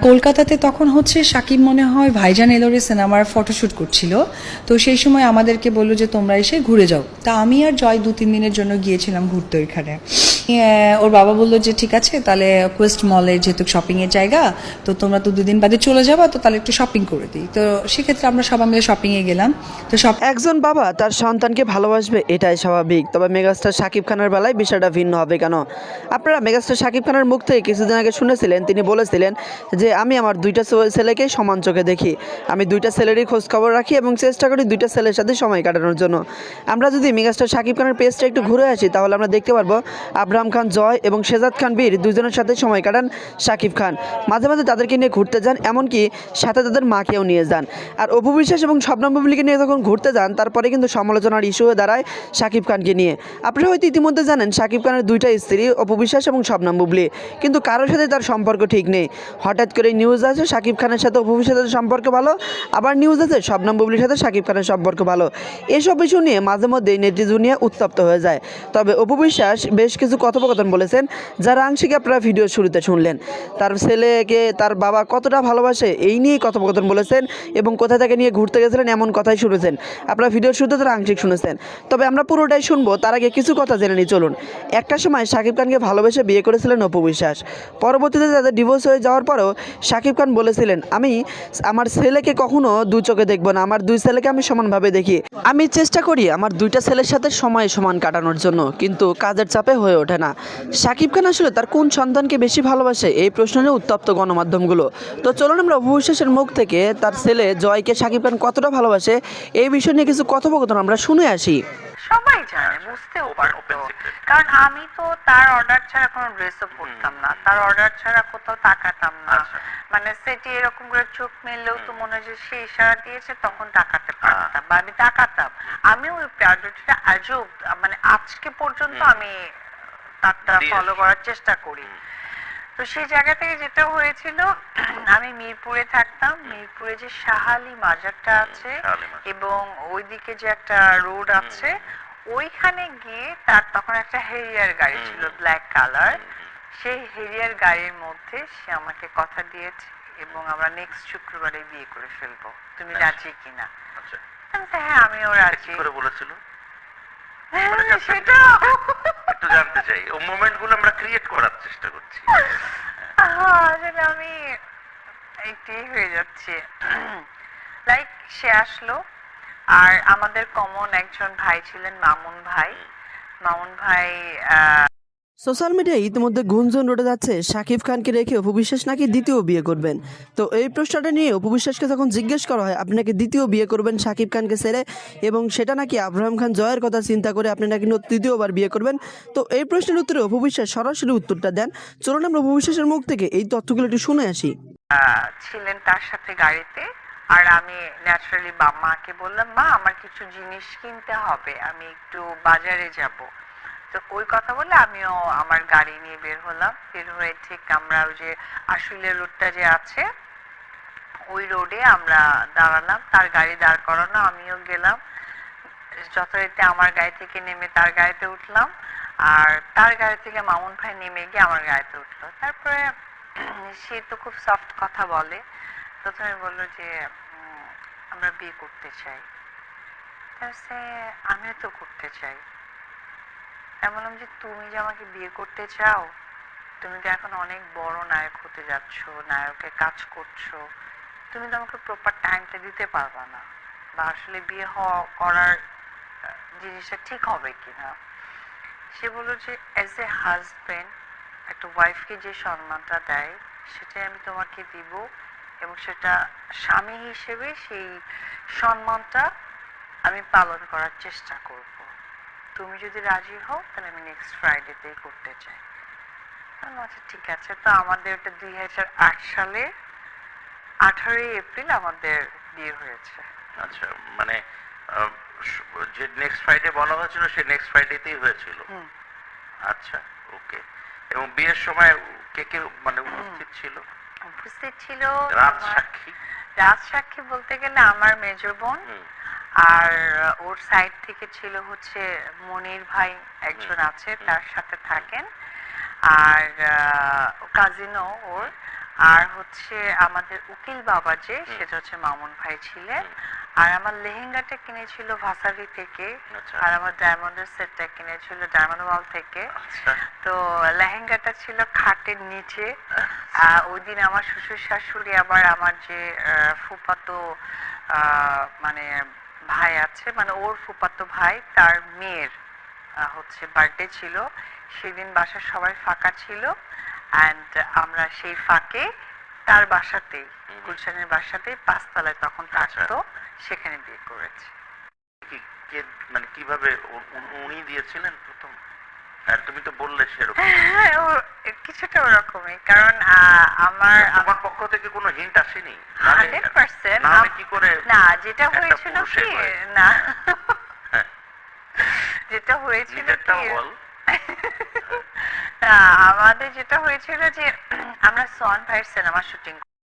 কলকাতাতে তখন হচ্ছে সাকিব মনে হয় ভাইজান এলোরে সিনেমার ফটোশ্যুট করছিল। তো সেই সময় আমাদেরকে বললো যে তোমরা এসে ঘুরে যাও। তা আমি আর জয় 2-3 দিনের জন্য গিয়েছিলাম ঘুরতে ওইখানে। ওর বাবা বললো যে ঠিক আছে তাহলে কোয়েস্ট মলে যেহেতু শপিংয়ের জায়গা, তো তোমরা তো 2 দিন বাদে চলে যাবা, তো তাহলে একটু শপিং করে দিই। তো সেক্ষেত্রে আমরা সবাই মিলে শপিংয়ে গেলাম। তো একজন বাবা তার সন্তানকে ভালোবাসবে এটাই স্বাভাবিক, তবে মেগাস্টার শাকিব খানের বেলায় বিষয়টা ভিন্ন হবে কেন? আপনারা মেগাস্টার শাকিব খানের মুখ থেকে কিছুদিন আগে শুনেছিলেন, তিনি বলেছিলেন যে আমি আমার দুইটা ছেলেকে সমান চোখে দেখি, আমি দুইটা ছেলেরই খোঁজ খবর রাখি এবং চেষ্টা করি দুইটা ছেলের সাথে সময় কাটানোর জন্য। আমরা যদি মেগাস্টার শাকিব খানের পেজটা একটু ঘুরে আসি তাহলে আমরা দেখতে পারবো আব্রাহাম খান জয় এবং শেজাদ খান বীর দুজনের সাথে সময় কাটান শাকিব খান। মাঝে মাঝে তাদেরকে নিয়ে ঘুরতে যান, এমনকি সাথে তাদের মাকেও নিয়ে যান। আর অপু বিশ্বাস এবং শবনম বুবলীকে নিয়ে যখন ঘুরতে যান তারপরে কিন্তু সমালোচনার ইস্যু হয়ে দাঁড়ায় শাকিব খানকে নিয়ে। আপনারা হয়তো ইতিমধ্যে জানেন শাকিব খানের দুইটা স্ত্রী, অপু বিশ্বাস এবং শবনম বুবলী, কিন্তু কারোর সাথে তার সম্পর্ক ঠিক নেই। হঠাৎ করে নিউজ আছে শাকিব খানের সাথে অপু বিশ্বাসের সম্পর্ক ভালো, আবার নিউজ আছে শবনম বুবলীর সাথে শাকিব খানের সম্পর্ক ভালো। এসব ইস্যু নিয়ে মাঝে মধ্যেই নেটিজেনিয়া উত্তপ্ত হয়ে যায়। তবে অপু বিশ্বাস বেশ কিছু কথোপকথন বলেছেন, যারা আংশিক আপনারা ভিডিও শুরুতে শুনলেন। তার ছেলেকে তার বাবা কতটা ভালোবাসে এই নিয়েই কথোপকথন বলেছেন এবং কোথা থেকে নিয়ে ঘুরতে গেছিলেন এমন কথাই শুনেছেন। আপনারা ভিডিও শুরুতে তারা আংশিক শুনেছেন, তবে আমরা পুরোটাই শুনবো। তার আগে কিছু কথা জেনে নিই চলুন। একটা সময় শাকিব খানকে ভালোবেসে বিয়ে করেছিলেন অপু বিশ্বাস। পরবর্তীতে তাদের ডিভোর্স হয়ে যাওয়ার পরেও শাকিব খান বলেছিলেন, আমি আমার ছেলেকে কখনো দু চোখে দেখবো না, আমার দুই ছেলেকে আমি সমানভাবে দেখি। আমি চেষ্টা করি আমার দুইটা ছেলের সাথে সময় সমান কাটানোর জন্য, কিন্তু কাজের চাপে হয়ে ওঠে না। শাকিব খান আসলে তার কোন সন্তানকে বেশি ভালোবাসে এই প্রশ্ন নিয়ে উত্তপ্ত গণমাধ্যমগুলো। তো চলুন আমরা অপু বিশ্বাসের মুখ থেকে তার ছেলে জয়কে শাকিব খান কতটা ভালোবাসে এই বিষয় নিয়ে কিছু কথোপকথন আমরা শুনে আসি। সবাই জানে, বুঝতেও পারতো, কারণ আমি তো তার অর্ডার ছাড়া কোনো ড্রেসও পরতাম না, তার অর্ডার ছাড়া কোথাও তাকাতাম না। মানে সেটি এরকম করে চোখ মেললেও তো মনে হয় যে সে ইশারা দিয়েছে তখন তাকাতে পারতাম বা আমি তাকাতাম। আমি ওই প্রায়োরিটিটা আজও মানে আজকে পর্যন্ত আমি তারটা ফলো করার চেষ্টা করি। তো সেই জায়গা থেকে যেটা হয়েছিল, আমি মিরপুরে থাকতাম, মিরপুরে যে শাহালি মাজারটা আছে এবং ওইদিকে যে একটা রোড আছে, ওইখানে গিয়ে তার তখন একটা হেরিয়ার গাড়ি ছিল ব্ল্যাক কালার। সেই হেরিয়ার গাড়ির মধ্যে সে আমাকে কথা দিয়েছে এবং আমরা নেক্সট শুক্রবারে বিয়ে করে ফেলবো, তুমি রাজি কিনা? হ্যাঁ, আমিও রাজি করে বলেছিল। সেটা একটু জানতে চাই, ও মোমেন্টগুলো আমরা ক্রিয়েট করার চেষ্টা করছি। আসলে আমি এইটাই হয়ে যাচ্ছে, লাইক সে আসলো। আর আমাদের কমন একজন ভাই ছিলেন মামুন ভাই। মামুন ভাই সোশ্যাল মিডিয়ায় ইতিমধ্যে গুঞ্জন উঠে যাচ্ছে শাকিব খানকে রেখে অপু বিশ্বাস নাকি দ্বিতীয় বিয়ে করবেন। তো এই প্রশ্নটা নিয়ে অপু বিশ্বাসকে যখন জিজ্ঞেস করা হয় আপনি নাকি দ্বিতীয় বিয়ে করবেন শাকিব খানকে ছেড়ে, এবং সেটা নাকি আব্রাহাম খান জয়ের কথা চিন্তা করে আপনি নাকি তৃতীয়বার বিয়ে করবেন, তো এই প্রশ্নের উত্তরে অপু বিশ্বাস সরাসরি উত্তরটা দেন। চলুন আমরা অপু বিশ্বাসের মুখ থেকে এই তথ্যগুলো একটু শুনে আসি। ছিলেন তার সাথে গাড়িতে, আর আমি ন্যাচারালি মাকে বললাম, মা আমার কিছু জিনিস কিনতে হবে, আমি একটু বাজারে যাব। তো ওই কথা বলে আমিও আমার গাড়ি নিয়ে বের হলাম। বের হয়ে ঠিক আমরা ওই যে আশুলিয়া রোডটা যে আছে ওই রোডে আমরা দাঁড়ালাম, তার গাড়ি দাঁড় করানো, আমিও গেলাম। যথারীতি আমার গাড়ি থেকে নেমে তার গাড়িতে উঠলাম, আর তার গাড়ি থেকে মামুন ভাই নেমে গিয়ে আমার গাড়িতে উঠলো। তারপরে সে তো খুব সফট কথা বলে, প্রথমে বললো যে আমরা বিয়ে করতে চাই। আমিও তো করতে চাই। আমি বললাম যে তুমি যে আমাকে বিয়ে করতে চাও, তুমি তো এখন অনেক বড় নায়ক হতে যাচ্ছ, নায়কের কাজ করছো, তুমি তো আমাকে প্রপার টাইমটা দিতে পারবা না, বা আসলে বিয়ে করার জিনিসটা ঠিক হবে কিনা। সে বললো যে অ্যাজ এ হাজবেন্ড একটা ওয়াইফকে যে সম্মানটা দেয় সেটাই আমি তোমাকে দিব, এবং সেটা স্বামী হিসেবে সেই সম্মানটা আমি পালন করার চেষ্টা করব। তুমি যদি রাজি হও তাহলে আমি নেক্সট ফ্রাইডেতেই করতে চাই। আচ্ছা ঠিক আছে। তো আমাদের ওটা 2008 সালে 18ই এপ্রিল আমাদের বিয়ে হয়েছে। আচ্ছা, মানে যে নেক্সট ফ্রাইডে বলা হয়েছিল সে নেক্সট ফ্রাইডেতেই হয়েছিল। আচ্ছা, ওকে। এবং বিয়ের সময় কে কে মানে উপস্থিত ছিল? উপস্থিত ছিল রাজসাক্ষী। রাজসাক্ষী বলতে গেলে আমার মেজ বোন, আর ওর সাইড থেকে ছিল হচ্ছে মনির ভাই একজন আছে, তার সাথে থাকেন, আর কাজিনও ওর, আর হচ্ছে আমাদের উকিল বাবা যে সেটা হচ্ছে মামুন ভাই ছিলেন। আর আমার লেহেঙ্গাটা কিনেছিল ভাসাভি থেকে, আচ্ছা। আর আমার ডায়মন্ডের সেটটা কিনেছিল ডায়মন্ড ওয়াল থেকে। আচ্ছা। তো লেহেঙ্গাটা ছিল খাটের নিচে। ওই দিন আমার শ্বশুর শাশুড়ি আবার আমার যে ফুফাতো মানে ভাই আছে, মানে ওর ফুফাতো ভাই তার মেয়ের হচ্ছে বার্থডে ছিল, সেদিন বাসার সবাই ফাঁকা ছিল। অ্যান্ড আমরা সেই ফাঁকে তার বাসাতেই, গুলশানের বাসাতেই 5 তলায় তখন থাকতো, সেখানে বিয়ে করেছি। কি- কে মানে কিভাবে উনি দিয়েছিলেন প্রথম? আর তুমি তো বললে সেরকম। হ্যাঁ, কিছুটা ওরকমই, কারণ আমার তোমার পক্ষ থেকে কোনো হিন্ট আসেনি? 100% নাহলে কি করে না, যেটা একটা হয়েছিল পুরুষের কি হয়ে? না হ্যাঁ, যেটা হয়েছিল নিজেরটাও কি বল। না, আমাদের যেটা হয়েছিল যে আমরা সোহান ভাইয়ের সিনেমা শুটিং